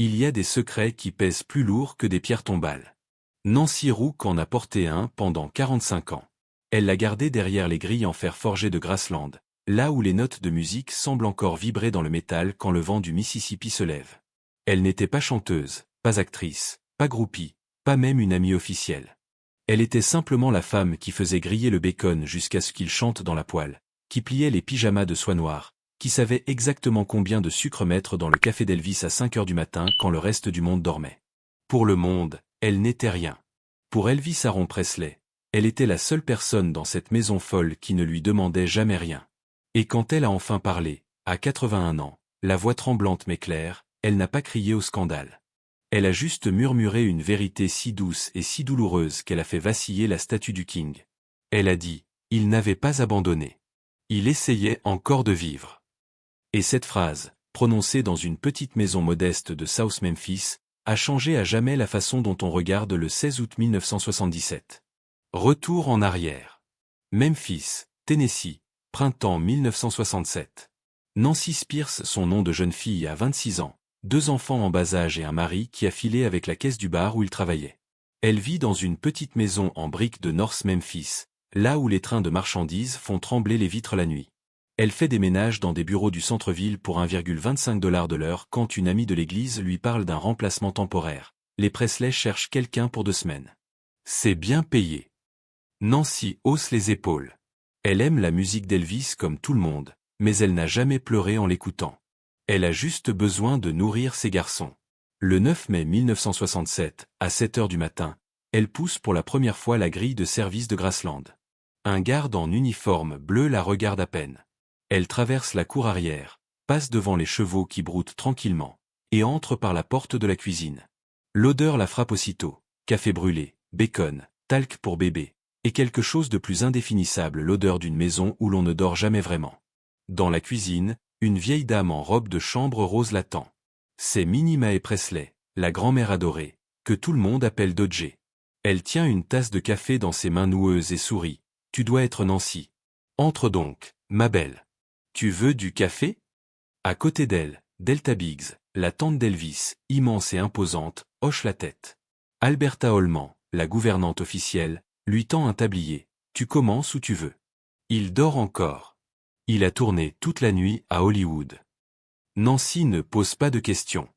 Il y a des secrets qui pèsent plus lourd que des pierres tombales. Nancy Rook en a porté un pendant 45 ans. Elle l'a gardé derrière les grilles en fer forgé de Graceland, là où les notes de musique semblent encore vibrer dans le métal quand le vent du Mississippi se lève. Elle n'était pas chanteuse, pas actrice, pas groupie, pas même une amie officielle. Elle était simplement la femme qui faisait griller le bacon jusqu'à ce qu'il chante dans la poêle, qui pliait les pyjamas de soie noire, qui savait exactement combien de sucre mettre dans le café d'Elvis à 5 heures du matin quand le reste du monde dormait. Pour le monde, elle n'était rien. Pour Elvis Aaron Presley, elle était la seule personne dans cette maison folle qui ne lui demandait jamais rien. Et quand elle a enfin parlé, à 81 ans, la voix tremblante mais claire, elle n'a pas crié au scandale. Elle a juste murmuré une vérité si douce et si douloureuse qu'elle a fait vaciller la statue du King. Elle a dit, il n'avait pas abandonné. Il essayait encore de vivre. Et cette phrase, prononcée dans une petite maison modeste de South Memphis, a changé à jamais la façon dont on regarde le 16 août 1977. Retour en arrière. Memphis, Tennessee, printemps 1967. Nancy Spears, son nom de jeune fille à 26 ans, 2 enfants en bas âge et un mari qui a filé avec la caisse du bar où il travaillait. Elle vit dans une petite maison en briques de North Memphis, là où les trains de marchandises font trembler les vitres la nuit. Elle fait des ménages dans des bureaux du centre-ville pour 1,25 $ de l'heure quand une amie de l'église lui parle d'un remplacement temporaire. Les Presley cherchent quelqu'un pour 2 semaines. C'est bien payé. Nancy hausse les épaules. Elle aime la musique d'Elvis comme tout le monde, mais elle n'a jamais pleuré en l'écoutant. Elle a juste besoin de nourrir ses garçons. Le 9 mai 1967, à 7 heures du matin, elle pousse pour la première fois la grille de service de Graceland. Un garde en uniforme bleu la regarde à peine. Elle traverse la cour arrière, passe devant les chevaux qui broutent tranquillement, et entre par la porte de la cuisine. L'odeur la frappe aussitôt, café brûlé, bacon, talc pour bébé, et quelque chose de plus indéfinissable, l'odeur d'une maison où l'on ne dort jamais vraiment. Dans la cuisine, une vieille dame en robe de chambre rose l'attend. C'est Minnie Mae Presley, la grand-mère adorée, que tout le monde appelle Dodger. Elle tient une tasse de café dans ses mains noueuses et sourit. « Tu dois être Nancy. Entre donc, ma belle. Tu veux du café ?» À côté d'elle, Delta Biggs, la tante d'Elvis, immense et imposante, hoche la tête. Alberta Holman, la gouvernante officielle, lui tend un tablier. « Tu commences où tu veux. » Il dort encore. Il a tourné toute la nuit à Hollywood. Nancy ne pose pas de questions.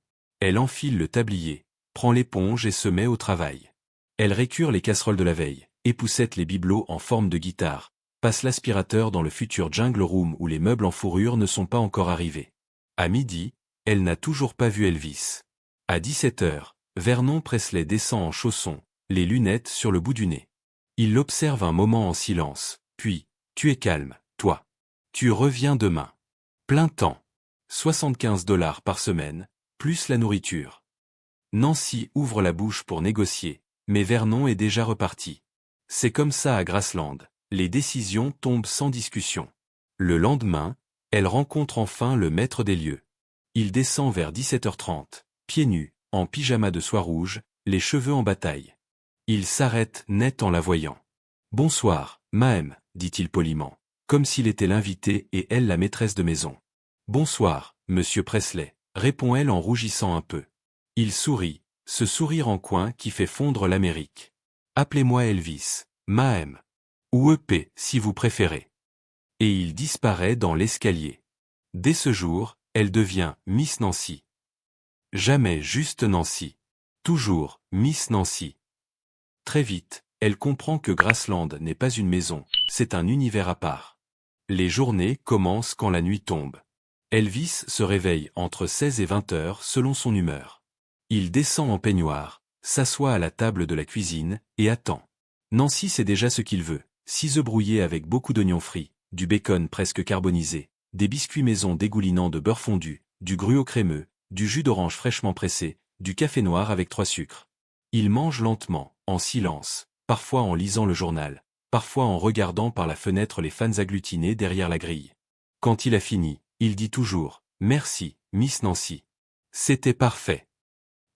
Elle enfile le tablier, prend l'éponge et se met au travail. Elle récure les casseroles de la veille, époussette les bibelots en forme de guitare, passe l'aspirateur dans le futur Jungle Room où les meubles en fourrure ne sont pas encore arrivés. À midi, elle n'a toujours pas vu Elvis. À 17 heures, Vernon Presley descend en chaussons, les lunettes sur le bout du nez. Il l'observe un moment en silence, puis « Tu es calme, toi. Tu reviens demain. Plein temps. 75 $ par semaine, plus la nourriture. » Nancy ouvre la bouche pour négocier, mais Vernon est déjà reparti. C'est comme ça à Graceland, les décisions tombent sans discussion. Le lendemain, elle rencontre enfin le maître des lieux. Il descend vers 17h30, pieds nus, en pyjama de soie rouge, les cheveux en bataille. Il s'arrête net en la voyant. « Bonsoir, Mahem, dit-il poliment, comme s'il était l'invité et elle la maîtresse de maison. « Bonsoir, monsieur Presley, répond-elle en rougissant un peu. Il sourit, ce sourire en coin qui fait fondre l'Amérique. « Appelez-moi Elvis, Mahem. Ou EP si vous préférez. » Et il disparaît dans l'escalier. Dès ce jour, elle devient Miss Nancy. Jamais juste Nancy. Toujours Miss Nancy. Très vite, elle comprend que Graceland n'est pas une maison, c'est un univers à part. Les journées commencent quand la nuit tombe. Elvis se réveille entre 16 et 20 heures selon son humeur. Il descend en peignoir, s'assoit à la table de la cuisine, et attend. Nancy sait déjà ce qu'il veut, 6 œufs brouillés avec beaucoup d'oignons frits, du bacon presque carbonisé, des biscuits maison dégoulinant de beurre fondu, du gruau crémeux, du jus d'orange fraîchement pressé, du café noir avec 3 sucres. Il mange lentement, en silence, parfois en lisant le journal, parfois en regardant par la fenêtre les fans agglutinés derrière la grille. Quand il a fini, il dit toujours « Merci, Miss Nancy. C'était parfait. »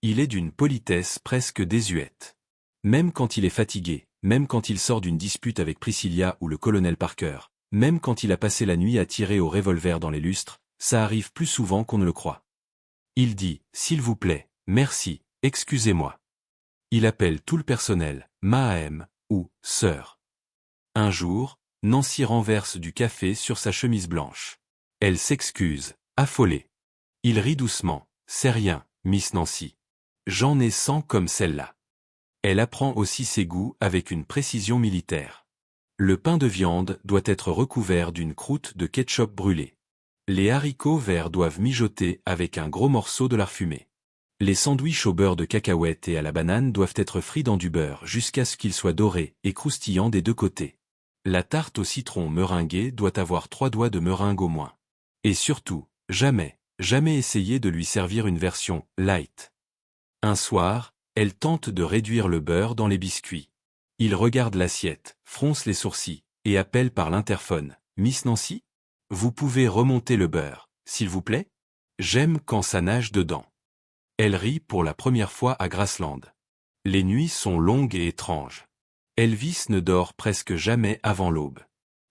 Il est d'une politesse presque désuète. Même quand il est fatigué, même quand il sort d'une dispute avec Priscilla ou le colonel Parker, même quand il a passé la nuit à tirer au revolver dans les lustres, ça arrive plus souvent qu'on ne le croit. Il dit « S'il vous plaît, Merci, excusez-moi. Il appelle tout le personnel, Mahem, ou sœur. Un jour, Nancy renverse du café sur sa chemise blanche. Elle s'excuse, affolée. Il rit doucement. C'est rien, Miss Nancy. J'en ai 100 comme celle-là. Elle apprend aussi ses goûts avec une précision militaire. Le pain de viande doit être recouvert d'une croûte de ketchup brûlé. Les haricots verts doivent mijoter avec un gros morceau de lard fumé. Les sandwichs au beurre de cacahuète et à la banane doivent être frits dans du beurre jusqu'à ce qu'ils soient dorés et croustillants des deux côtés. La tarte au citron meringuée doit avoir 3 doigts de meringue au moins. Et surtout, jamais essayer de lui servir une version « light ». Un soir, elle tente de réduire le beurre dans les biscuits. Il regarde l'assiette, fronce les sourcils, et appelle par l'interphone. « Miss Nancy ? Vous pouvez remonter le beurre, s'il vous plaît ? J'aime quand ça nage dedans. » Elle rit pour la première fois à Graceland. Les nuits sont longues et étranges. Elvis ne dort presque jamais avant l'aube.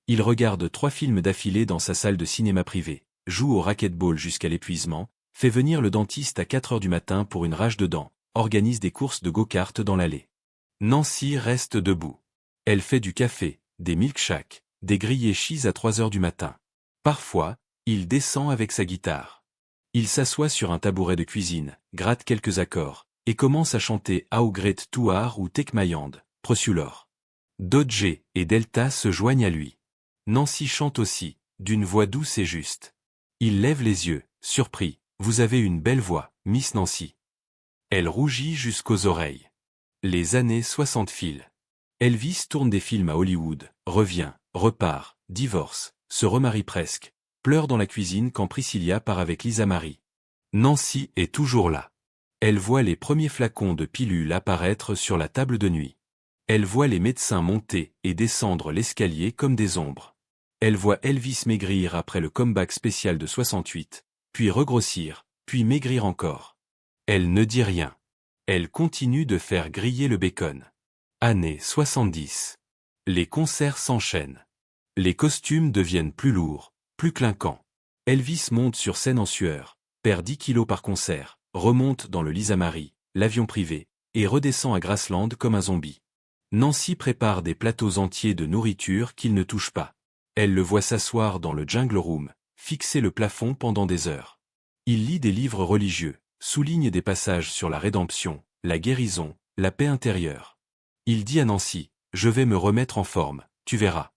Il regarde 3 films d'affilée dans sa salle de cinéma privée, joue au racquetball jusqu'à l'épuisement, fait venir le dentiste à 4 heures du matin pour une rage de dents, organise des courses de go-kart dans l'allée. Nancy reste debout. Elle fait du café, des milkshakes, des grillés cheese à 3 heures du matin. Parfois, il descend avec sa guitare. Il s'assoit sur un tabouret de cuisine, gratte quelques accords, et commence à chanter Augret Touar ou Tekmayand, Prosulor. Dodge et Delta se joignent à lui. Nancy chante aussi, d'une voix douce et juste. Il lève les yeux, surpris. « Vous avez une belle voix, Miss Nancy. » Elle rougit jusqu'aux oreilles. Les années 60 filent. Elvis tourne des films à Hollywood, revient, repart, divorce, se remarie presque, pleure dans la cuisine quand Priscilla part avec Lisa Marie. Nancy est toujours là. Elle voit les premiers flacons de pilules apparaître sur la table de nuit. Elle voit les médecins monter et descendre l'escalier comme des ombres. Elle voit Elvis maigrir après le comeback spécial de 68, puis regrossir, puis maigrir encore. Elle ne dit rien. Elle continue de faire griller le bacon. Année 70. Les concerts s'enchaînent. Les costumes deviennent plus lourds, plus clinquants. Elvis monte sur scène en sueur, perd 10 kilos par concert, remonte dans le Lisa Marie, l'avion privé, et redescend à Graceland comme un zombie. Nancy prépare des plateaux entiers de nourriture qu'il ne touche pas. Elle le voit s'asseoir dans le Jungle Room, fixer le plafond pendant des heures. Il lit des livres religieux, souligne des passages sur la rédemption, la guérison, la paix intérieure. Il dit à Nancy, « Je vais me remettre en forme, tu verras.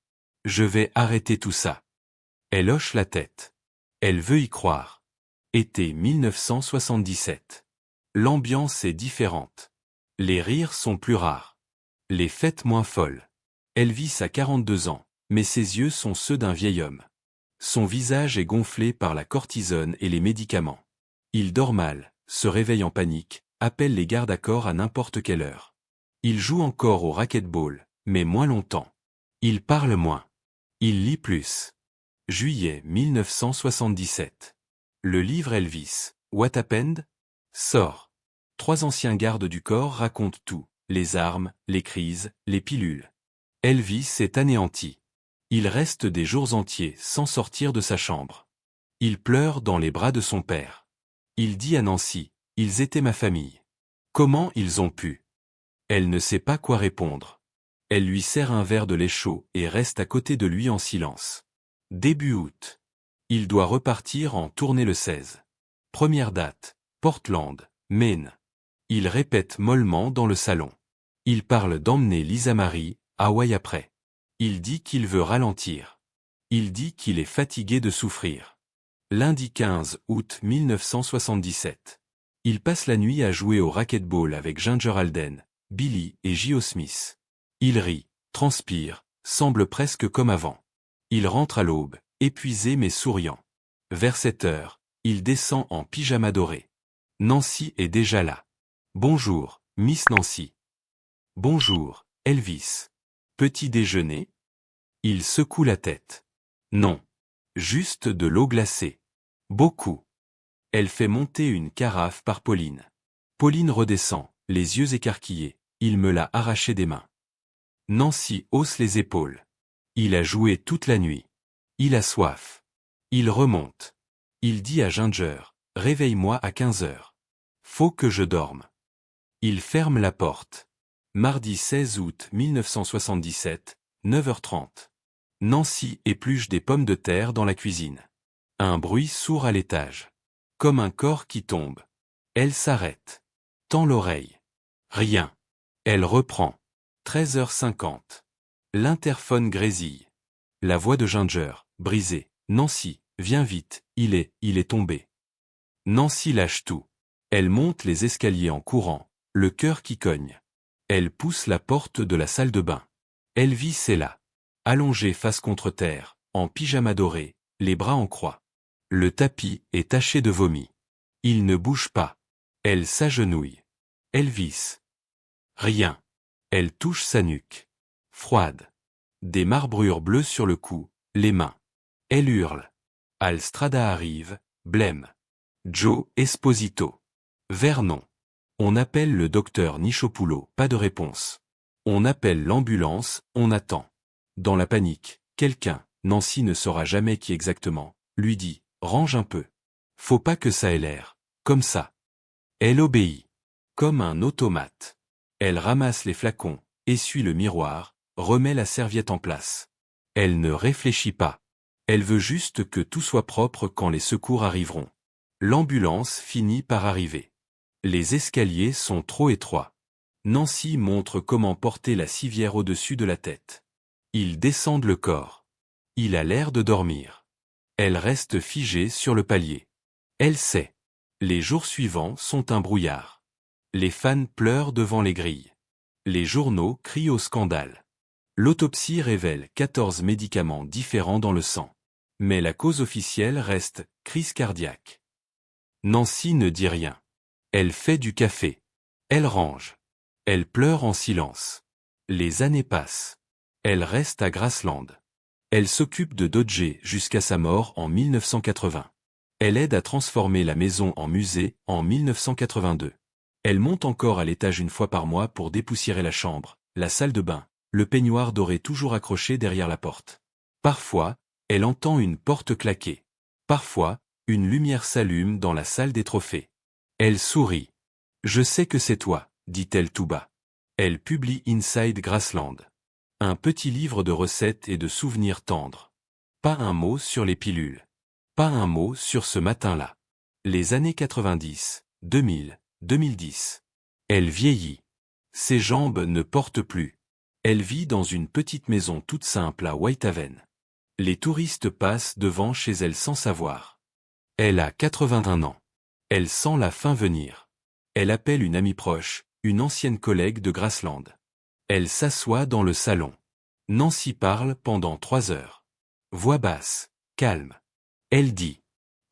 Je vais arrêter tout ça. » Elle hoche la tête. Elle veut y croire. Été 1977. L'ambiance est différente. Les rires sont plus rares. Les fêtes moins folles. Elvis a 42 ans, mais ses yeux sont ceux d'un vieil homme. Son visage est gonflé par la cortisone et les médicaments. Il dort mal, se réveille en panique, appelle les gardes à corps à n'importe quelle heure. Il joue encore au racquetball, mais moins longtemps. Il parle moins. Il lit plus. Juillet 1977. Le livre Elvis, What Happened? Sort. 3 anciens gardes du corps racontent tout, les armes, les crises, les pilules. Elvis est anéanti. Il reste des jours entiers sans sortir de sa chambre. Il pleure dans les bras de son père. Il dit à Nancy, « Ils étaient ma famille. Comment ils ont pu ?» Elle ne sait pas quoi répondre. Elle lui sert un verre de lait chaud et reste à côté de lui en silence. Début août. Il doit repartir en tournée le 16. Première date, Portland, Maine. Il répète mollement dans le salon. Il parle d'emmener Lisa Marie, Hawaï après. Il dit qu'il veut ralentir. Il dit qu'il est fatigué de souffrir. Lundi 15 août 1977. Il passe la nuit à jouer au racquetball avec Ginger Alden, Billy et Gio Smith. Il rit, transpire, semble presque comme avant. Il rentre à l'aube, épuisé mais souriant. Vers 7 heures, il descend en pyjama doré. Nancy est déjà là. « Bonjour, Miss Nancy. »« Bonjour, Elvis. Petit déjeuner ?» Il secoue la tête. « Non. Juste de l'eau glacée. Beaucoup. » Elle fait monter une carafe par Pauline. Pauline redescend, les yeux écarquillés. Il me l'a arraché des mains. Nancy hausse les épaules. Il a joué toute la nuit. Il a soif. Il remonte. Il dit à Ginger, « Réveille-moi à 15 heures. » Faut que je dorme. Il ferme la porte. Mardi 16 août 1977, 9h30. Nancy épluche des pommes de terre dans la cuisine. Un bruit sourd à l'étage. Comme un corps qui tombe. Elle s'arrête. Tend l'oreille. Rien. Elle reprend. 13h50. L'interphone grésille. La voix de Ginger, brisée. Nancy, viens vite, il est tombé. Nancy lâche tout. Elle monte les escaliers en courant, le cœur qui cogne. Elle pousse la porte de la salle de bain. Elvis est là. Allongée face contre terre, en pyjama doré, les bras en croix. Le tapis est taché de vomi. Il ne bouge pas. Elle s'agenouille. Elvis. Rien. Elle touche sa nuque. Froide. Des marbrures bleues sur le cou, les mains. Elle hurle. Al Strada arrive, blême. Joe Esposito. Vernon. On appelle le docteur Nichopoulos, pas de réponse. On appelle l'ambulance, on attend. Dans la panique, quelqu'un, Nancy ne saura jamais qui exactement, lui dit, range un peu. Faut pas que ça ait l'air, comme ça. Elle obéit. Comme un automate. Elle ramasse les flacons, essuie le miroir, remet la serviette en place. Elle ne réfléchit pas. Elle veut juste que tout soit propre quand les secours arriveront. L'ambulance finit par arriver. Les escaliers sont trop étroits. Nancy montre comment porter la civière au-dessus de la tête. Ils descendent le corps. Il a l'air de dormir. Elle reste figée sur le palier. Elle sait. Les jours suivants sont un brouillard. Les fans pleurent devant les grilles. Les journaux crient au scandale. L'autopsie révèle 14 médicaments différents dans le sang. Mais la cause officielle reste crise cardiaque. Nancy ne dit rien. Elle fait du café. Elle range. Elle pleure en silence. Les années passent. Elle reste à Graceland. Elle s'occupe de Dodger jusqu'à sa mort en 1980. Elle aide à transformer la maison en musée en 1982. Elle monte encore à l'étage une fois par mois pour dépoussiérer la chambre, la salle de bain, le peignoir doré toujours accroché derrière la porte. Parfois, elle entend une porte claquer. Parfois, une lumière s'allume dans la salle des trophées. Elle sourit. « Je sais que c'est toi », dit-elle tout bas. Elle publie Inside Graceland. Un petit livre de recettes et de souvenirs tendres. Pas un mot sur les pilules. Pas un mot sur ce matin-là. Les années 90, 2000, 2010. Elle vieillit. Ses jambes ne portent plus. Elle vit dans une petite maison toute simple à Whitehaven. Les touristes passent devant chez elle sans savoir. Elle a 81 ans. Elle sent la fin venir. Elle appelle une amie proche, une ancienne collègue de Graceland. Elle s'assoit dans le salon. Nancy parle pendant 3 heures. Voix basse, calme. Elle dit.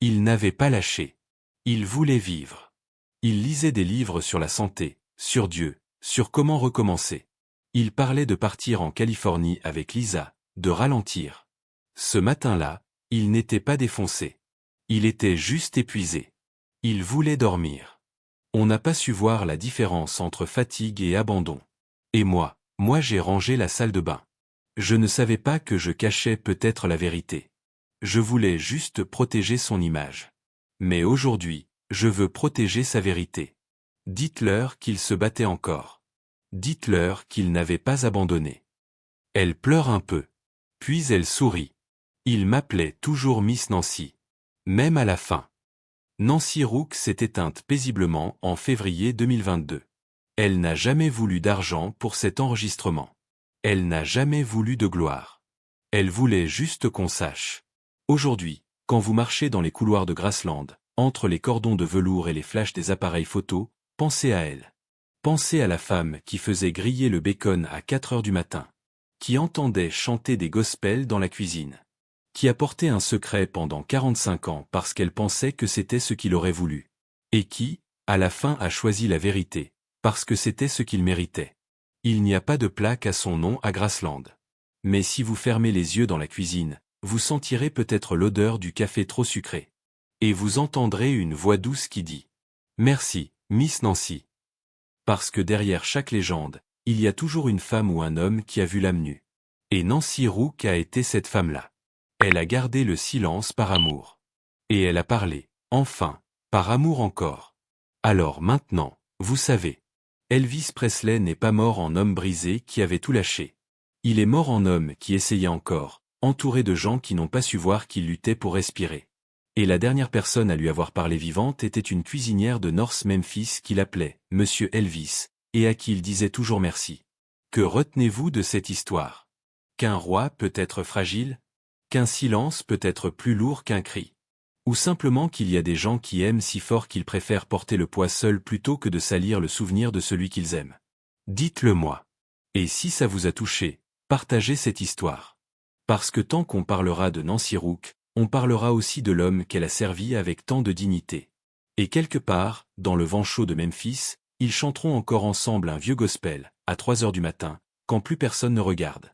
Il n'avait pas lâché. Il voulait vivre. Il lisait des livres sur la santé, sur Dieu, sur comment recommencer. Il parlait de partir en Californie avec Lisa, de ralentir. Ce matin-là, il n'était pas défoncé. Il était juste épuisé. Il voulait dormir. On n'a pas su voir la différence entre fatigue et abandon. Et moi j'ai rangé la salle de bain. Je ne savais pas que je cachais peut-être la vérité. Je voulais juste protéger son image. Mais aujourd'hui, je veux protéger sa vérité. Dites-leur qu'il se battait encore. Dites-leur qu'il n'avait pas abandonné. Elle pleure un peu. Puis elle sourit. Il m'appelait toujours Miss Nancy. Même à la fin. Nancy Rook s'est éteinte paisiblement en février 2022. Elle n'a jamais voulu d'argent pour cet enregistrement. Elle n'a jamais voulu de gloire. Elle voulait juste qu'on sache. Aujourd'hui, quand vous marchez dans les couloirs de Graceland, entre les cordons de velours et les flashs des appareils photo, pensez à elle. Pensez à la femme qui faisait griller le bacon à 4 heures du matin. Qui entendait chanter des gospels dans la cuisine. Qui a porté un secret pendant 45 ans parce qu'elle pensait que c'était ce qu'il aurait voulu. Et qui, à la fin a choisi la vérité, parce que c'était ce qu'il méritait. Il n'y a pas de plaque à son nom à Graceland. Mais si vous fermez les yeux dans la cuisine, vous sentirez peut-être l'odeur du café trop sucré. Et vous entendrez une voix douce qui dit « Merci, Miss Nancy ». Parce que derrière chaque légende, il y a toujours une femme ou un homme qui a vu l'âme nue. Et Nancy Rook a été cette femme-là. Elle a gardé le silence par amour. Et elle a parlé, enfin, par amour encore. Alors maintenant, vous savez. Elvis Presley n'est pas mort en homme brisé qui avait tout lâché. Il est mort en homme qui essayait encore, entouré de gens qui n'ont pas su voir qu'il luttait pour respirer. Et la dernière personne à lui avoir parlé vivante était une cuisinière de North Memphis qu'il appelait Monsieur Elvis, et à qui il disait toujours merci. Que retenez-vous de cette histoire? Qu'un roi peut être fragile? Qu'un silence peut être plus lourd qu'un cri? Ou simplement qu'il y a des gens qui aiment si fort qu'ils préfèrent porter le poids seuls plutôt que de salir le souvenir de celui qu'ils aiment? Dites-le moi. Et si ça vous a touché, partagez cette histoire. Parce que tant qu'on parlera de Nancy Rook, on parlera aussi de l'homme qu'elle a servi avec tant de dignité. Et quelque part, dans le vent chaud de Memphis, ils chanteront encore ensemble un vieux gospel, à 3 heures du matin, quand plus personne ne regarde.